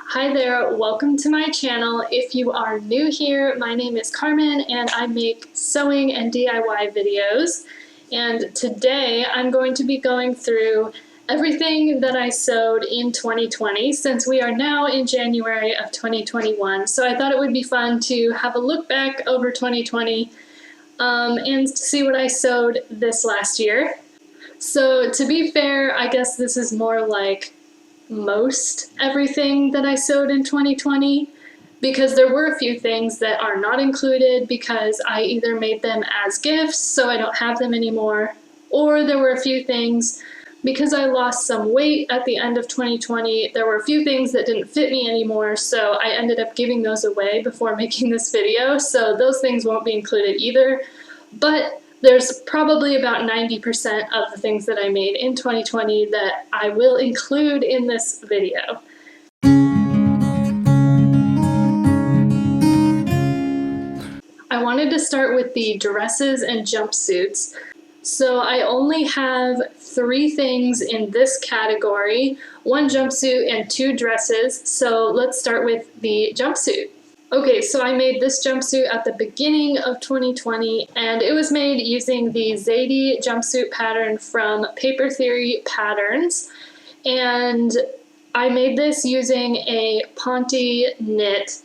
Hi there, welcome to my channel. If you are new here, my name is Carmen and I make sewing and DIY videos. And today I'm going to be going through everything that I sewed in 2020 since we are now in January of 2021. So I thought it would be fun to have a look back over 2020 and see what I sewed this last year. So to be fair, I guess this is more like most everything that I sewed in 2020 because there were a few things that are not included because I either made them as gifts so I don't have them anymore, or there were a few things because I lost some weight at the end of 2020. There were a few things that didn't fit me anymore, so I ended up giving those away before making this video, so those things won't be included either. But there's probably about 90% of the things that I made in 2020 that I will include in this video. I wanted to start with the dresses and jumpsuits. So I only have 3 things in this category, 1 jumpsuit and 2 dresses. So let's start with the jumpsuit. Okay, so I made this jumpsuit at the beginning of 2020, and it was made using the Zadie jumpsuit pattern from Paper Theory Patterns. And I made this using a Ponte knit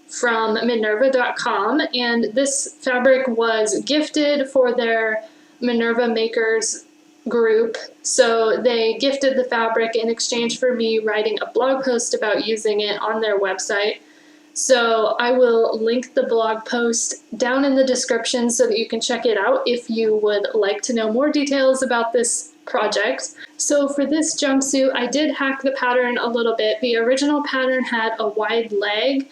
from Minerva.com, and this fabric was gifted for their Minerva Makers group. So they gifted the fabric in exchange for me writing a blog post about using it on their website. So I will link the blog post down in the description so that you can check it out if you would like to know more details about this project. So for this jumpsuit, I did hack the pattern a little bit. The original pattern had a wide leg,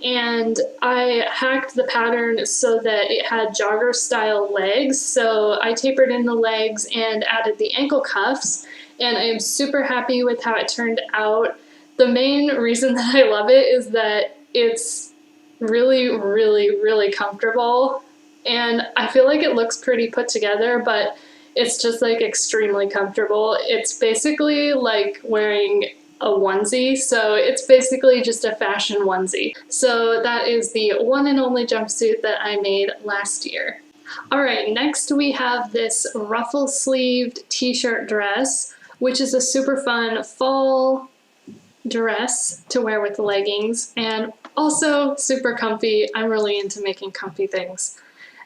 and I hacked the pattern so that it had jogger style legs. So I tapered in the legs and added the ankle cuffs, and I am super happy with how it turned out. The main reason that I love it is that it's really comfortable, and I feel like it looks pretty put together, but it's just like extremely comfortable. It's basically like wearing a onesie, so it's basically just a fashion onesie. So that is the one and only jumpsuit that I made last year. Alright, next we have this ruffle sleeved t-shirt dress, which is a super fun fall dress to wear with leggings, and also super comfy. I'm really into making comfy things.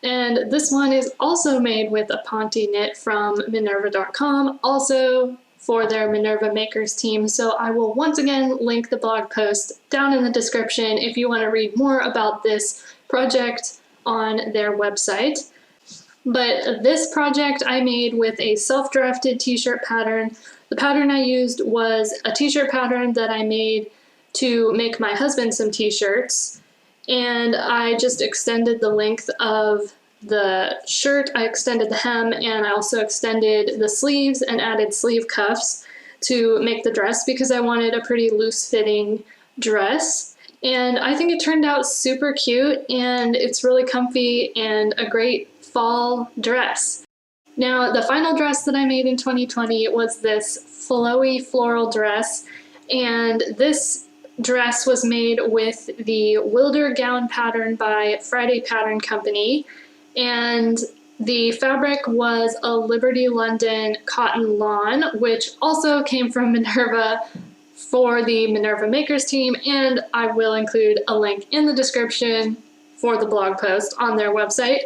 And this one is also made with a Ponte knit from Minerva.com, also for their Minerva Makers team. So I will once again link the blog post down in the description if you want to read more about this project on their website. But this project I made with a self-drafted t-shirt pattern. The pattern I used was a t-shirt pattern that I made to make my husband some t-shirts, and I just extended the length of the shirt, I extended the hem, and I also extended the sleeves and added sleeve cuffs to make the dress because I wanted a pretty loose fitting dress. And I think it turned out super cute, and it's really comfy and a great fall dress. Now, the final dress that I made in 2020 was this flowy floral dress, and this dress was made with the Wilder gown pattern by Friday Pattern Company, and the fabric was a Liberty London cotton lawn, which also came from Minerva for the Minerva Makers team, and I will include a link in the description for the blog post on their website.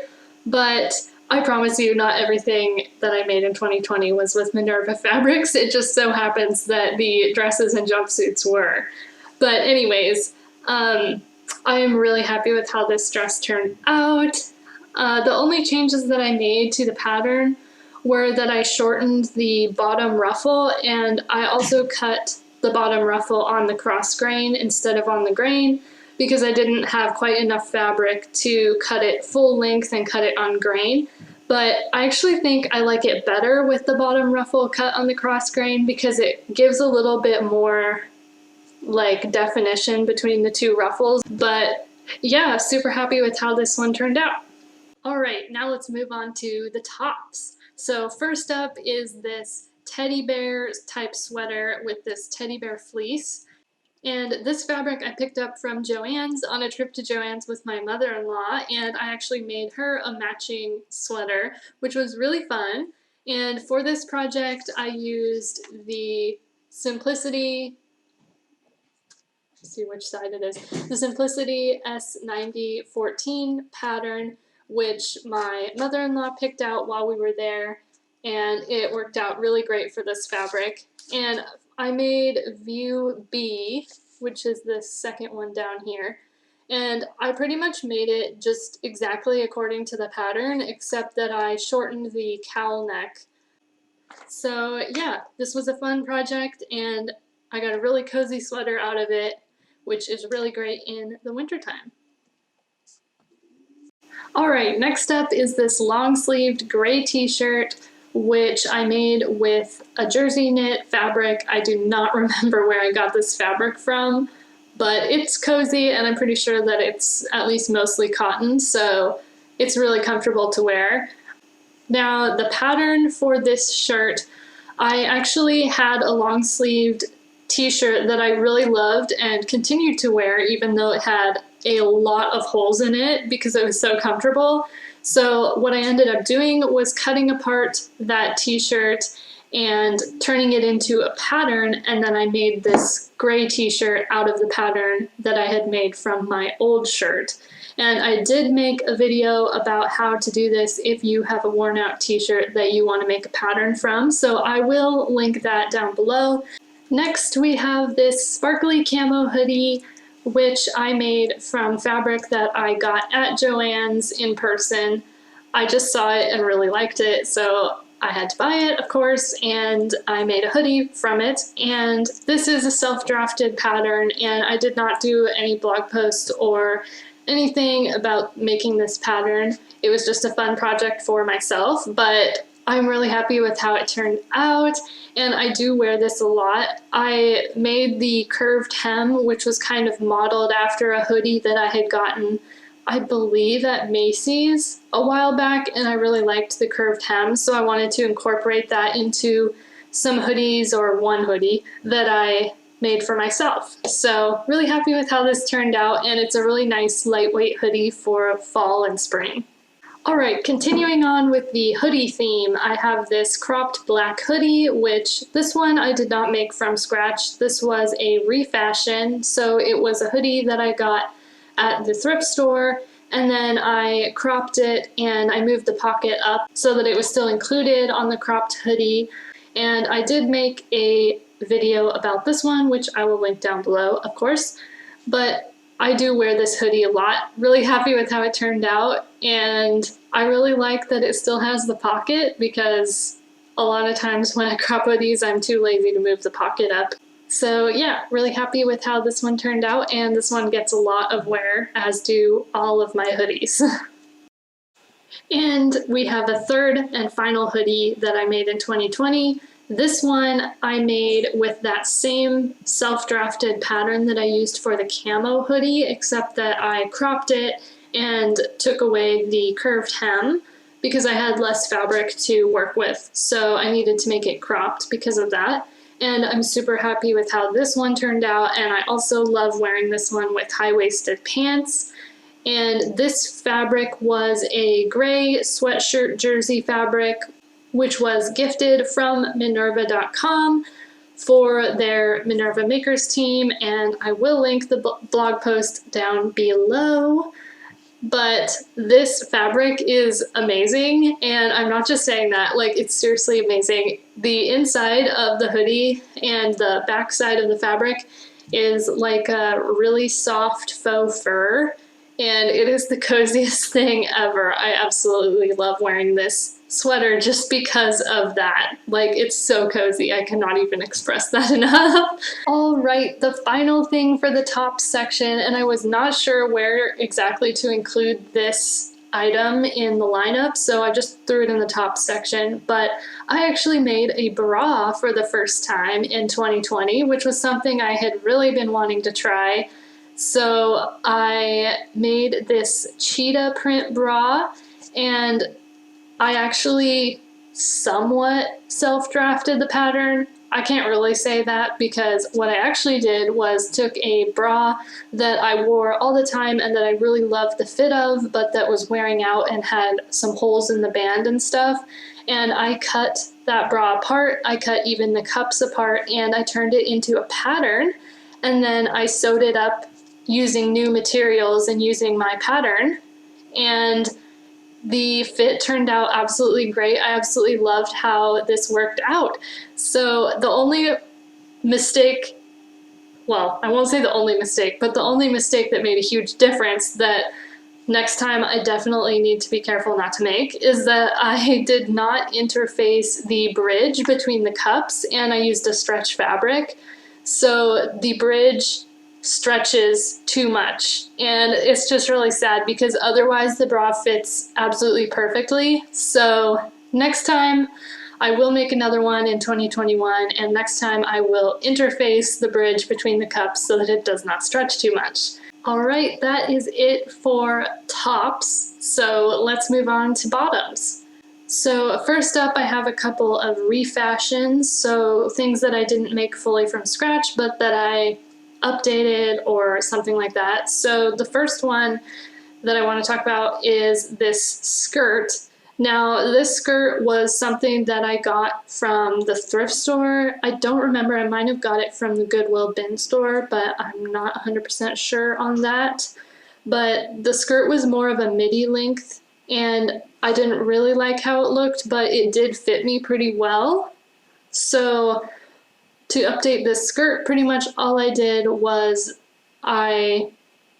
But I promise you, not everything that I made in 2020 was with Minerva fabrics. It just so happens that the dresses and jumpsuits were. But anyways, I am really happy with how this dress turned out. The only changes that I made to the pattern were that I shortened the bottom ruffle, and I also cut the bottom ruffle on the cross grain instead of on the grain, because I didn't have quite enough fabric to cut it full length and cut it on grain. But I actually think I like it better with the bottom ruffle cut on the cross grain because it gives a little bit more like definition between the 2 ruffles. But yeah, super happy with how this one turned out. Alright, now let's move on to the tops. So first up is this teddy bear type sweater with this teddy bear fleece. And this fabric I picked up from Joann's on a trip to Joann's with my mother-in-law, and I actually made her a matching sweater, which was really fun. And for this project, I used the Simplicity, let's see which side it is, the Simplicity S9014 pattern, which my mother-in-law picked out while we were there, and it worked out really great for this fabric. And I made View B, which is the second one down here, and I pretty much made it just exactly according to the pattern, except that I shortened the cowl neck. So yeah, this was a fun project, and I got a really cozy sweater out of it, which is really great in the wintertime. Alright, next up is this long-sleeved gray t-shirt, which I made with a jersey knit fabric. I do not remember where I got this fabric from, but it's cozy and I'm pretty sure that it's at least mostly cotton, so it's really comfortable to wear. Now, the pattern for this shirt, I actually had a long-sleeved t-shirt that I really loved and continued to wear even though it had a lot of holes in it because it was so comfortable. So what I ended up doing was cutting apart that t-shirt and turning it into a pattern, and then I made this gray t-shirt out of the pattern that I had made from my old shirt. And I did make a video about how to do this if you have a worn out t-shirt that you want to make a pattern from, so I will link that down below. Next we have this sparkly camo hoodie, which I made from fabric that I got at Joann's in person. I just saw it and really liked it, so I had to buy it, of course, and I made a hoodie from it. And this is a self-drafted pattern, and I did not do any blog posts or anything about making this pattern. It was just a fun project for myself, but I'm really happy with how it turned out, and I do wear this a lot. I made the curved hem, which was kind of modeled after a hoodie that I had gotten, I believe, at Macy's a while back, and I really liked the curved hem, so I wanted to incorporate that into some hoodies, or one hoodie that I made for myself. So really happy with how this turned out, and it's a really nice lightweight hoodie for fall and spring. Alright, continuing on with the hoodie theme, I have this cropped black hoodie, which this one I did not make from scratch. This was a refashion, so it was a hoodie that I got at the thrift store, and then I cropped it and I moved the pocket up so that it was still included on the cropped hoodie. And I did make a video about this one, which I will link down below, of course, but I do wear this hoodie a lot. Really happy with how it turned out, and I really like that it still has the pocket because a lot of times when I crop hoodies, I'm too lazy to move the pocket up. So yeah, really happy with how this one turned out, and this one gets a lot of wear, as do all of my hoodies. And we have a third and final hoodie that I made in 2020. This one I made with that same self-drafted pattern that I used for the camo hoodie, except that I cropped it and took away the curved hem because I had less fabric to work with. So I needed to make it cropped because of that. And I'm super happy with how this one turned out, and I also love wearing this one with high-waisted pants. And this fabric was a gray sweatshirt jersey fabric, which was gifted from Minerva.com for their Minerva Makers team, and I will link the blog post down below. But this fabric is amazing, and I'm not just saying that, like, it's seriously amazing. The inside of the hoodie and the back side of the fabric is like a really soft faux fur, and it is the coziest thing ever. I absolutely love wearing this sweater just because of that. Like, it's so cozy. I cannot even express that enough. All right, the final thing for the top section, and I was not sure where exactly to include this item in the lineup, so I just threw it in the top section, but I actually made a bra for the first time in 2020, which was something I had really been wanting to try. So I made this cheetah print bra, and I actually somewhat self-drafted the pattern. I can't really say that because what I actually did was took a bra that I wore all the time and that I really loved the fit of, but that was wearing out and had some holes in the band and stuff. And I cut that bra apart, I cut even the cups apart, and I turned it into a pattern. And then I sewed it up using new materials and using my pattern. And the fit turned out absolutely great. I absolutely loved how this worked out. So the only mistake, well, I won't say the only mistake, but the only mistake that made a huge difference that next time I definitely need to be careful not to make is that I did not interface the bridge between the cups, and I used a stretch fabric. So the bridge stretches too much, and it's just really sad because otherwise the bra fits absolutely perfectly. So next time I will make another one in 2021, and next time I will interface the bridge between the cups so that it does not stretch too much. All right, that is it for tops. So let's move on to bottoms. So first up, I have a couple of refashions, so things that I didn't make fully from scratch, but that I updated or something like that. So the first one that I want to talk about is this skirt. Now, this skirt was something that I got from the thrift store. I don't remember, I might have got it from the Goodwill bin store, but I'm not 100% sure on that. But the skirt was more of a midi length, and I didn't really like how it looked, but it did fit me pretty well. So to update this skirt, pretty much all I did was I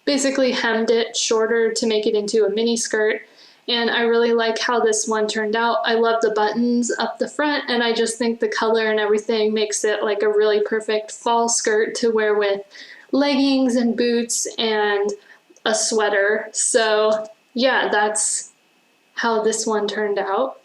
basically hemmed it shorter to make it into a mini skirt, and I really like how this one turned out. I love the buttons up the front, and I just think the color and everything makes it like a really perfect fall skirt to wear with leggings and boots and a sweater. So yeah, that's how this one turned out.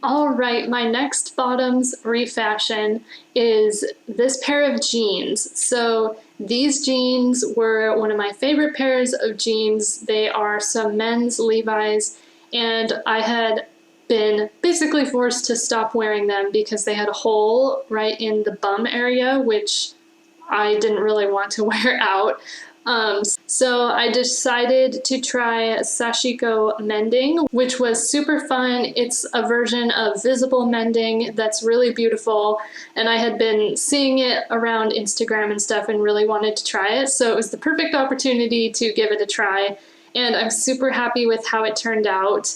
All right, my next bottoms refashion is this pair of jeans. So these jeans were one of my favorite pairs of jeans. They are some men's Levi's, and I had been basically forced to stop wearing them because they had a hole right in the bum area, which I didn't really want to wear out. So I decided to try sashiko mending, which was super fun. It's a version of visible mending that's really beautiful, and I had been seeing it around Instagram and stuff and really wanted to try it, so it was the perfect opportunity to give it a try, and I'm super happy with how it turned out.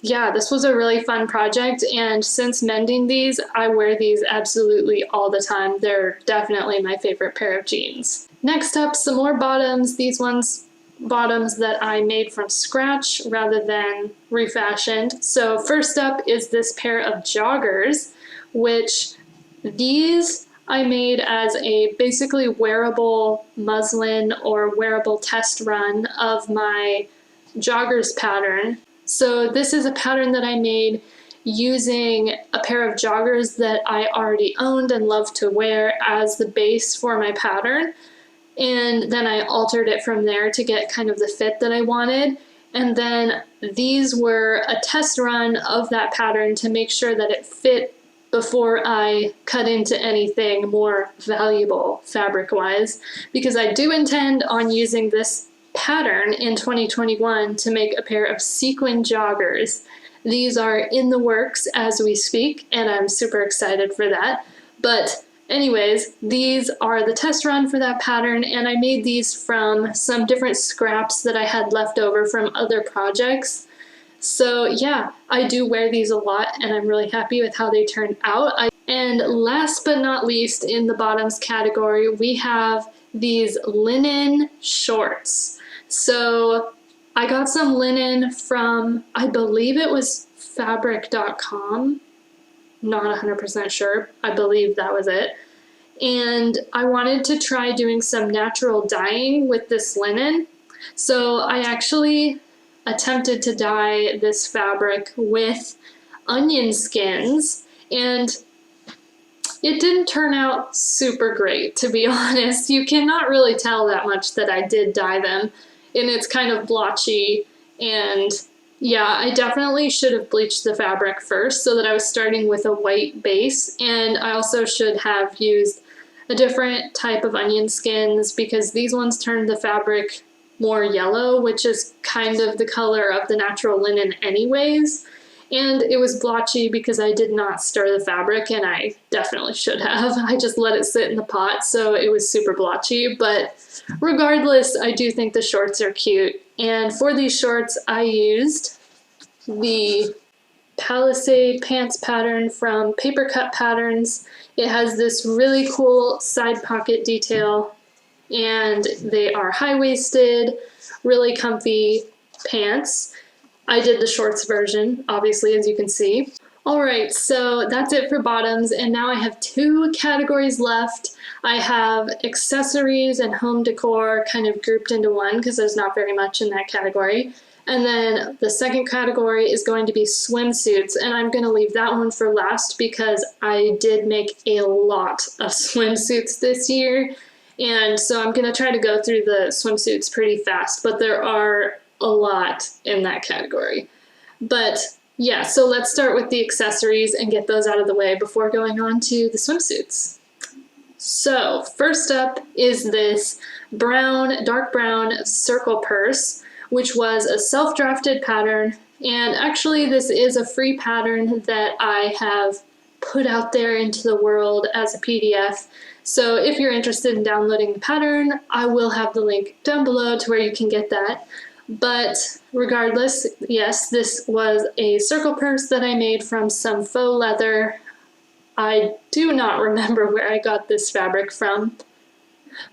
Yeah, this was a really fun project, and since mending these, I wear these absolutely all the time. They're definitely my favorite pair of jeans. Next up, some more bottoms. These ones, bottoms that I made from scratch rather than refashioned. So first up is this pair of joggers, which these I made as a basically wearable muslin or wearable test run of my joggers pattern. So this is a pattern that I made using a pair of joggers that I already owned and loved to wear as the base for my pattern. And then I altered it from there to get kind of the fit that I wanted. And then these were a test run of that pattern to make sure that it fit before I cut into anything more valuable fabric-wise, because I do intend on using this pattern in 2021 to make a pair of sequin joggers. These are in the works as we speak, and I'm super excited for that. But anyways, these are the test run for that pattern, and I made these from some different scraps that I had left over from other projects. So yeah, I do wear these a lot, and I'm really happy with how they turned out. And last but not least, in the bottoms category, we have these linen shorts. So I got some linen from, I believe it was fabric.com, not 100% sure, I believe that was it. And I wanted to try doing some natural dyeing with this linen. So I actually attempted to dye this fabric with onion skins, and it didn't turn out super great, to be honest. You cannot really tell that much that I did dye them, and it's kind of blotchy, and Yeah, I definitely should have bleached the fabric first so that I was starting with a white base, and I also should have used a different type of onion skins because these ones turned the fabric more yellow, which is kind of the color of the natural linen anyways. And it was blotchy because I did not stir the fabric, and I definitely should have. I just let it sit in the pot, so it was super blotchy. But regardless, I do think the shorts are cute. And for these shorts, I used the Palisade pants pattern from Paper Cut Patterns. It has this really cool side pocket detail, and they are high-waisted, really comfy pants. I did the shorts version, obviously, as you can see. All right, so that's it for bottoms, and now I have two categories left. I have accessories and home decor kind of grouped into one because there's not very much in that category. And then the second category is going to be swimsuits, and I'm going to leave that one for last because I did make a lot of swimsuits this year. And so I'm going to try to go through the swimsuits pretty fast, but there are a lot in that category. But yeah, so let's start with the accessories and get those out of the way before going on to the swimsuits. So first up is this brown, dark brown circle purse, which was a self-drafted pattern. And actually this is a free pattern that I have put out there into the world as a PDF. So if you're interested in downloading the pattern, I will have the link down below to where you can get that. But regardless, yes, this was a circle purse that I made from some faux leather. I do not remember where I got this fabric from,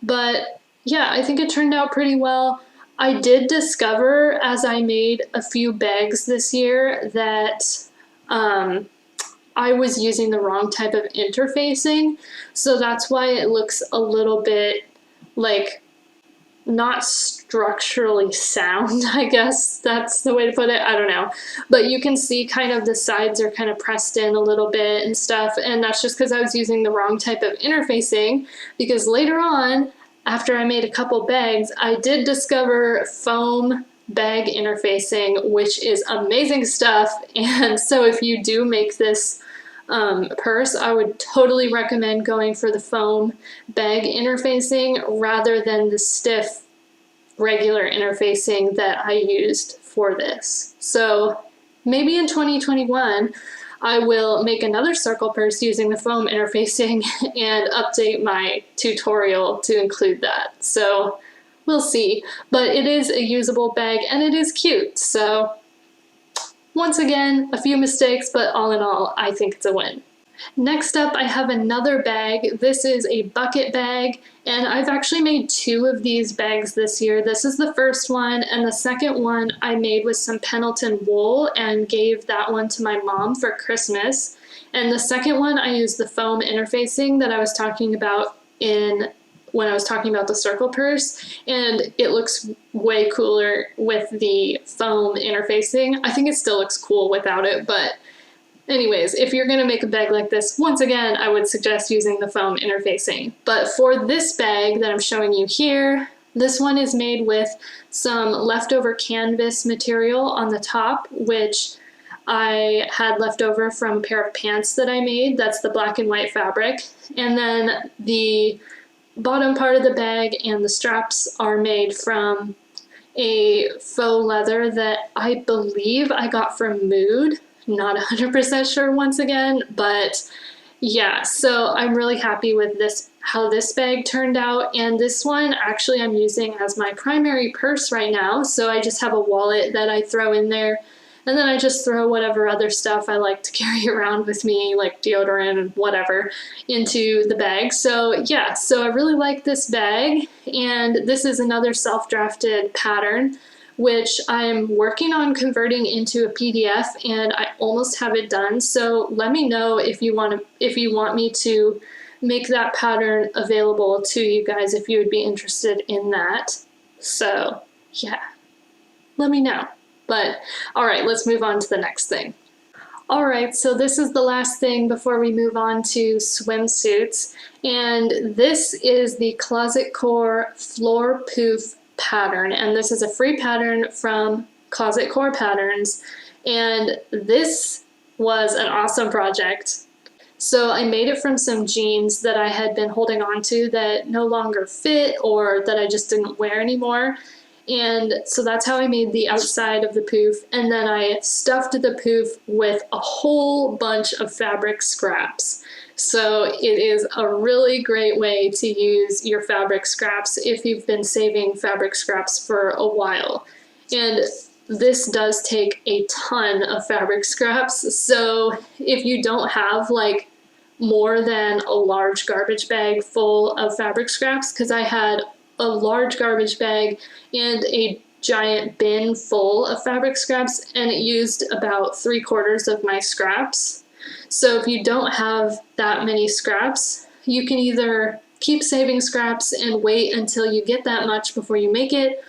but yeah, I think it turned out pretty well. I did discover as I made a few bags this year that I was using the wrong type of interfacing, so that's why it looks a little bit like not structurally sound, I guess that's the way to put it. I don't know. But you can see kind of the sides are kind of pressed in a little bit and stuff, and that's just because I was using the wrong type of interfacing, because later on, after I made a couple bags, I did discover foam bag interfacing, which is amazing stuff. And so if you do make this purse, I would totally recommend going for the foam bag interfacing rather than the stiff regular interfacing that I used for this. So maybe in 2021 I will make another circle purse using the foam interfacing and update my tutorial to include that. So we'll see, but it is a usable bag and it is cute. So once again, a few mistakes, but all in all, I think it's a win. Next up, I have another bag. This is a bucket bag, and I've actually made two of these bags this year. This is the first one, and the second one I made with some Pendleton wool and gave that one to my mom for Christmas. And the second one, I used the foam interfacing that I was talking about when I was talking about the circle purse, and it looks way cooler with the foam interfacing. I think it still looks cool without it, but anyways, if you're gonna make a bag like this, once again, I would suggest using the foam interfacing. But for this bag that I'm showing you here, this one is made with some leftover canvas material on the top, which I had left over from a pair of pants that I made. That's the black and white fabric. And then the bottom part of the bag and the straps are made from a faux leather that I believe I got from Mood. Not 100% sure once again, but yeah, so I'm really happy with this, how this bag turned out. And this one actually I'm using as my primary purse right now. So I just have a wallet that I throw in there, and then I just throw whatever other stuff I like to carry around with me, like deodorant and whatever, into the bag. So yeah, so I really like this bag, and this is another self-drafted pattern, which I'm working on converting into a PDF, and I almost have it done. So let me know if you want me to make that pattern available to you guys, if you would be interested in that. So yeah, let me know. But all right, let's move on to the next thing. All right, so this is the last thing before we move on to swimsuits, and this is the Closet Core Floor Poof pattern, and this is a free pattern from closet core patterns, and this was an awesome project. So I made it from some jeans that I had been holding on to that no longer fit or that I just didn't wear anymore. And so that's how I made the outside of the poof. And then I stuffed the poof with a whole bunch of fabric scraps. So it is a really great way to use your fabric scraps if you've been saving fabric scraps for a while. And this does take a ton of fabric scraps. So if you don't have like more than a large garbage bag full of fabric scraps, because I had a large garbage bag and a giant bin full of fabric scraps, and it used about 3/4 of my scraps. So if you don't have that many scraps, you can either keep saving scraps and wait until you get that much before you make it,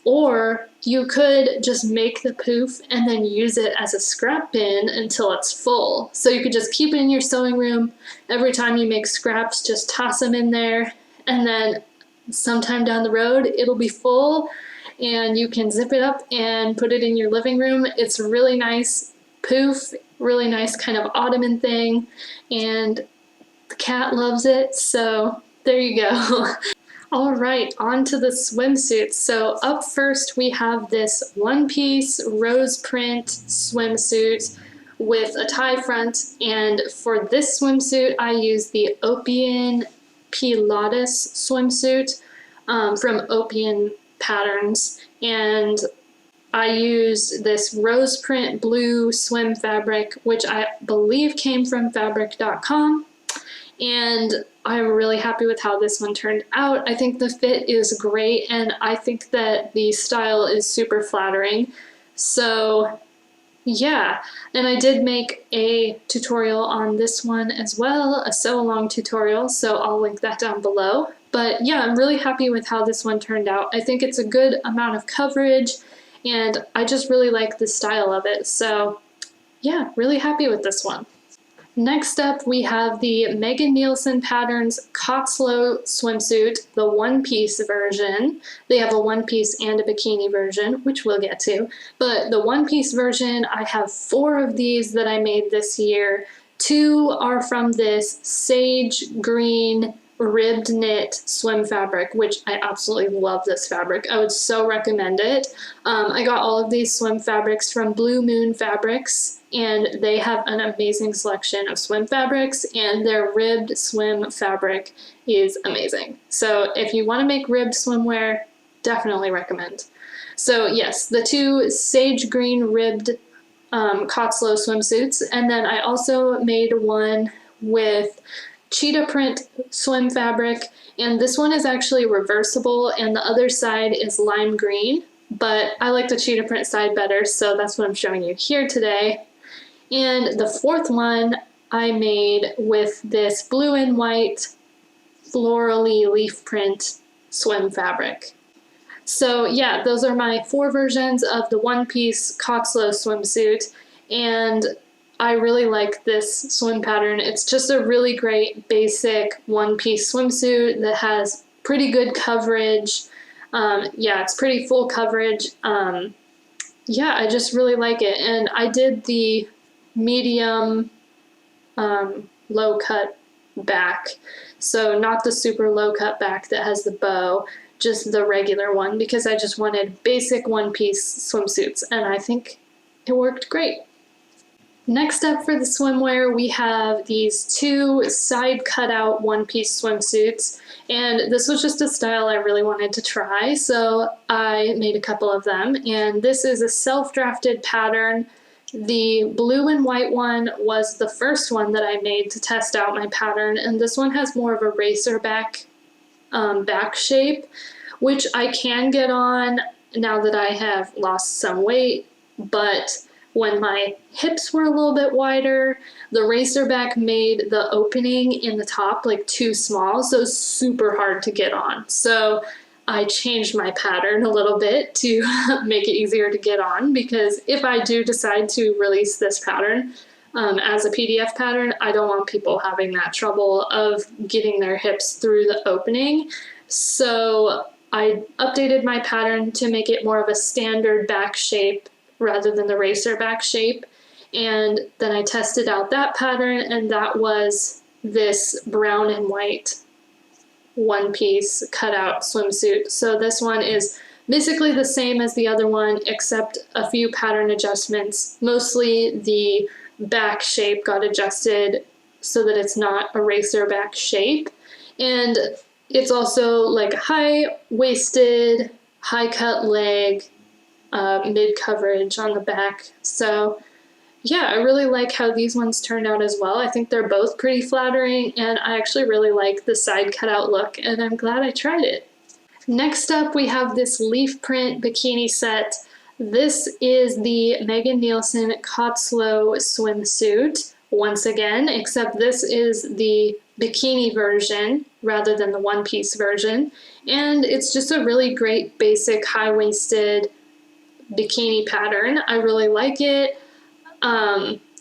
or you could just make the poof and then use it as a scrap bin until it's full. So you could just keep it in your sewing room. Every time you make scraps, just toss them in there, and then sometime down the road, it'll be full and you can zip it up and put it in your living room. It's a really nice poof, really nice kind of ottoman thing, and the cat loves it, so there you go. All right, on to the swimsuits. So up first we have this one-piece rose print swimsuit with a tie front, and for this swimsuit I used the Opian Pilates swimsuit from Opian Patterns, and I used this rose print blue swim fabric, which I believe came from fabric.com, and I'm really happy with how this one turned out. I think the fit is great, and I think that the style is super flattering. So yeah, and I did make a tutorial on this one as well, a sew-along tutorial, so I'll link that down below. But yeah, I'm really happy with how this one turned out. I think it's a good amount of coverage, and I just really like the style of it. So yeah, really happy with this one. Next up, we have the Megan Nielsen Patterns Cotslow swimsuit, the one-piece version. They have a one-piece and a bikini version, which we'll get to. But the one-piece version, I have 4 of these that I made this year. 2 are from this sage green ribbed knit swim fabric, which I absolutely love this fabric. I would so recommend it. I got all of these swim fabrics from Blue Moon Fabrics, and they have an amazing selection of swim fabrics, and their ribbed swim fabric is amazing. So if you want to make ribbed swimwear, definitely recommend. So yes, the 2 sage green ribbed Cotslow swimsuits, and then I also made one with cheetah print swim fabric, and this one is actually reversible and the other side is lime green, but I like the cheetah print side better, so that's what I'm showing you here today. And the 4th one I made with this blue and white florally leaf print swim fabric. So yeah, those are my 4 versions of the one-piece Cotslow swimsuit, and I really like this swim pattern. It's just a really great basic one-piece swimsuit that has pretty good coverage. Yeah, it's pretty full coverage. Yeah, I just really like it. And I did the medium low cut back. So not the super low cut back that has the bow, just the regular one, because I just wanted basic one-piece swimsuits, and I think it worked great. Next up for the swimwear, we have these 2 side cutout one-piece swimsuits, and this was just a style I really wanted to try, so I made a couple of them, and this is a self-drafted pattern. The blue and white one was the first one that I made to test out my pattern, and this one has more of a racer back shape, which I can get on now that I have lost some weight, but when my hips were a little bit wider, the racer back made the opening in the top like too small, so it's super hard to get on. So I changed my pattern a little bit to make it easier to get on, because if I do decide to release this pattern as a PDF pattern, I don't want people having that trouble of getting their hips through the opening. So I updated my pattern to make it more of a standard back shape rather than the racer back shape. And then I tested out that pattern, and that was this brown and white one-piece cutout swimsuit. So this one is basically the same as the other one, except a few pattern adjustments. Mostly the back shape got adjusted so that it's not a racer back shape. And it's also like high-waisted, high-cut leg, mid coverage on the back. So yeah, I really like how these ones turned out as well. I think they're both pretty flattering, and I actually really like the side cutout look, and I'm glad I tried it. Next up, we have this leaf print bikini set. This is the Megan Nielsen Cotslow swimsuit, once again, except this is the bikini version rather than the one-piece version. And it's just a really great basic high-waisted bikini pattern. I really like it.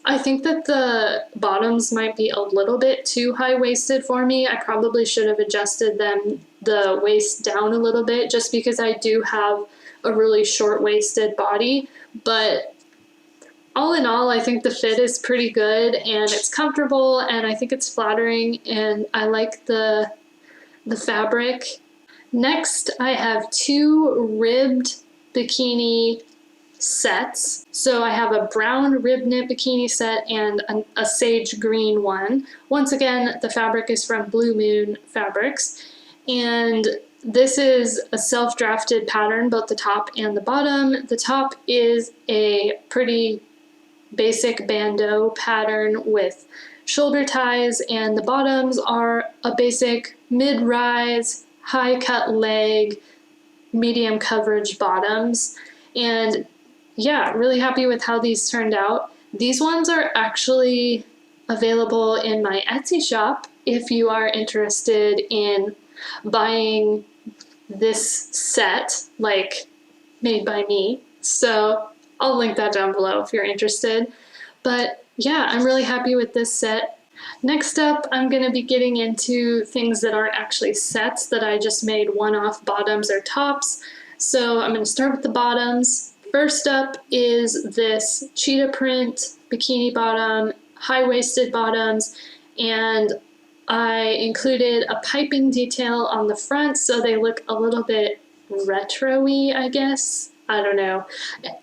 I think that the bottoms might be a little bit too high-waisted for me. I probably should have adjusted the waist down a little bit, just because I do have a really short-waisted body. But all in all, I think the fit is pretty good, and it's comfortable, and I think it's flattering, and I like the fabric. Next, I have two ribbed bikini sets. So I have a brown rib knit bikini set and a sage green one. Once again, the fabric is from Blue Moon Fabrics, and this is a self-drafted pattern, both the top and the bottom. The top is a pretty basic bandeau pattern with shoulder ties, and the bottoms are a basic mid-rise, high-cut leg, medium coverage bottoms. And yeah, really happy with how these turned out. These ones are actually available in my Etsy shop if you are interested in buying this set, like made by me. So I'll link that down below if you're interested. But yeah, I'm really happy with this set. Next up, I'm going to be getting into things that aren't actually sets, that I just made one-off bottoms or tops. So I'm going to start with the bottoms. First up is this cheetah print bikini bottom, high-waisted bottoms, and I included a piping detail on the front so they look a little bit retro-y, I guess. I don't know.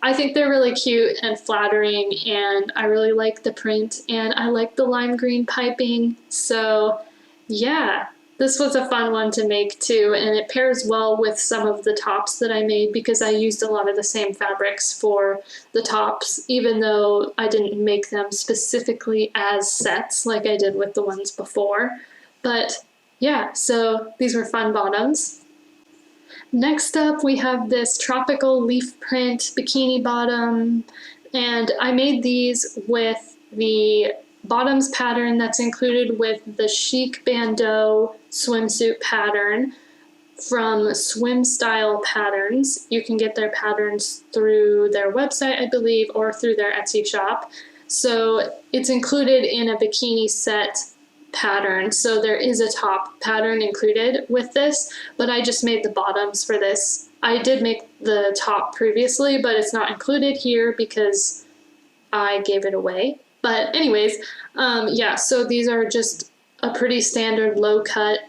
I think they're really cute and flattering, and I really like the print, and I like the lime green piping. So yeah, this was a fun one to make too, and it pairs well with some of the tops that I made because I used a lot of the same fabrics for the tops, even though I didn't make them specifically as sets like I did with the ones before. But yeah, so these were fun bottoms. Next up, we have this tropical leaf print bikini bottom, and I made these with the bottoms pattern that's included with the chic bandeau swimsuit pattern from Swim Style Patterns. You can get their patterns through their website, I believe, or through their Etsy shop. So it's included in a bikini set pattern. So there is a top pattern included with this, but I just made the bottoms for this. I did make the top previously, but it's not included here because I gave it away. But anyways, yeah, so these are just a pretty standard low cut,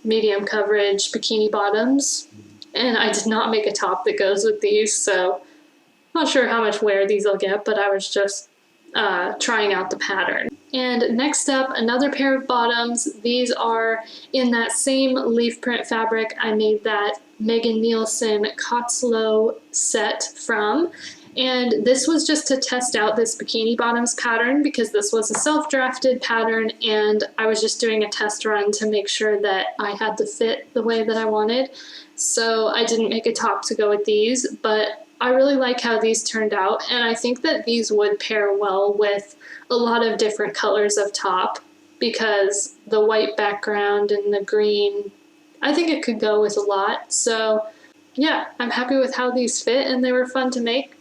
medium coverage bikini bottoms. And I did not make a top that goes with these, so not sure how much wear these will get, but I was just trying out the pattern. And next up, another pair of bottoms. These are in that same leaf print fabric I made that Megan Nielsen Cotslow set from. And this was just to test out this bikini bottoms pattern because this was a self-drafted pattern, and I was just doing a test run to make sure that I had the fit the way that I wanted. So I didn't make a top to go with these, but I really like how these turned out, and I think that these would pair well with a lot of different colors of top because the white background and the green, I think it could go with a lot. So yeah, I'm happy with how these fit, and they were fun to make.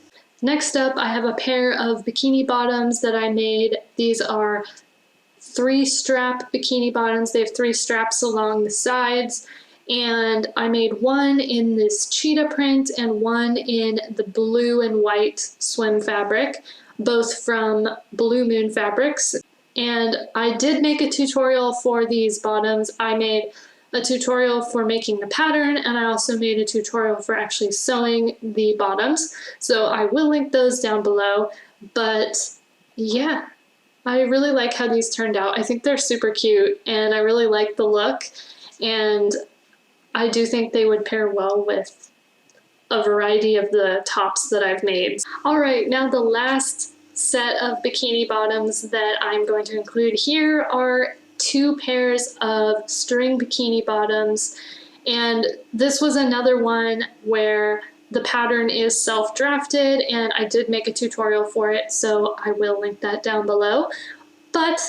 Next up, I have a pair of bikini bottoms that I made. These are 3-strap bikini bottoms. They have 3 straps along the sides, And I made one in this cheetah print and one in the blue and white swim fabric, both from Blue Moon Fabrics. And I did make a tutorial for these bottoms. I made a tutorial for making the pattern, and I also made a tutorial for actually sewing the bottoms. So I will link those down below. But yeah, I really like how these turned out. I think they're super cute, and I really like the look. And I do think they would pair well with a variety of the tops that I've made. All right, now the last set of bikini bottoms that I'm going to include here are 2 pairs of string bikini bottoms. And this was another one where the pattern is self-drafted, and I did make a tutorial for it, so I will link that down below. But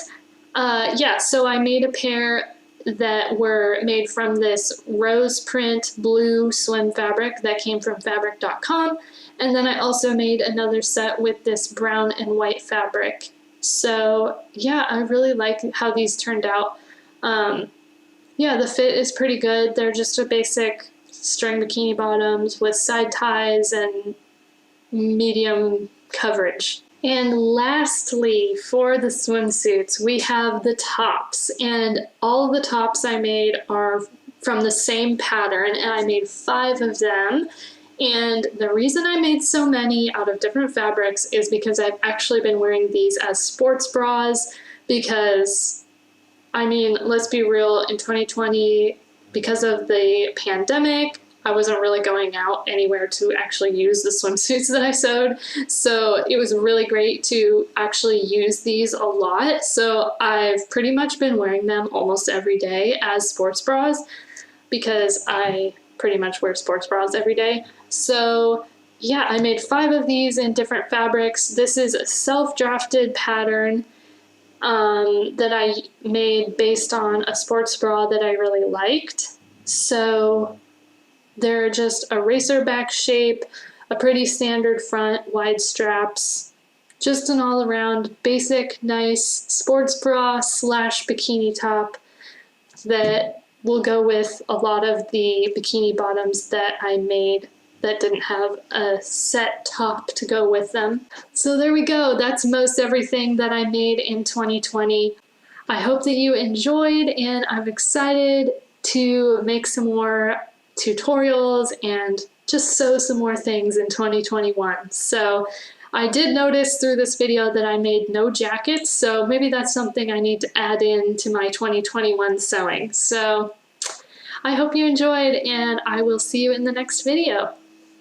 yeah, so I made a pair that were made from this rose print blue swim fabric that came from fabric.com. And then I also made another set with this brown and white fabric. So yeah, I really like how these turned out. Yeah, the fit is pretty good. They're just a basic string bikini bottoms with side ties and medium coverage. And lastly, for the swimsuits, we have the tops, and all the tops I made are from the same pattern, and I made 5 of them. And the reason I made so many out of different fabrics is because I've actually been wearing these as sports bras, because, I mean, let's be real, in 2020, because of the pandemic, I wasn't really going out anywhere to actually use the swimsuits that I sewed. So it was really great to actually use these a lot. So I've pretty much been wearing them almost every day as sports bras, because I pretty much wear sports bras every day. So yeah, I made 5 of these in different fabrics. This is a self-drafted pattern that I made based on a sports bra that I really liked. So they're just a racer back shape, a pretty standard front, wide straps, just an all around basic, nice sports bra slash bikini top that will go with a lot of the bikini bottoms that I made that didn't have a set top to go with them. So there we go. That's most everything that I made in 2020. I hope that you enjoyed, and I'm excited to make some more tutorials and just sew some more things in 2021. So I did notice through this video that I made no jackets, so maybe that's something I need to add in to my 2021 sewing. So I hope you enjoyed, and I will see you in the next video.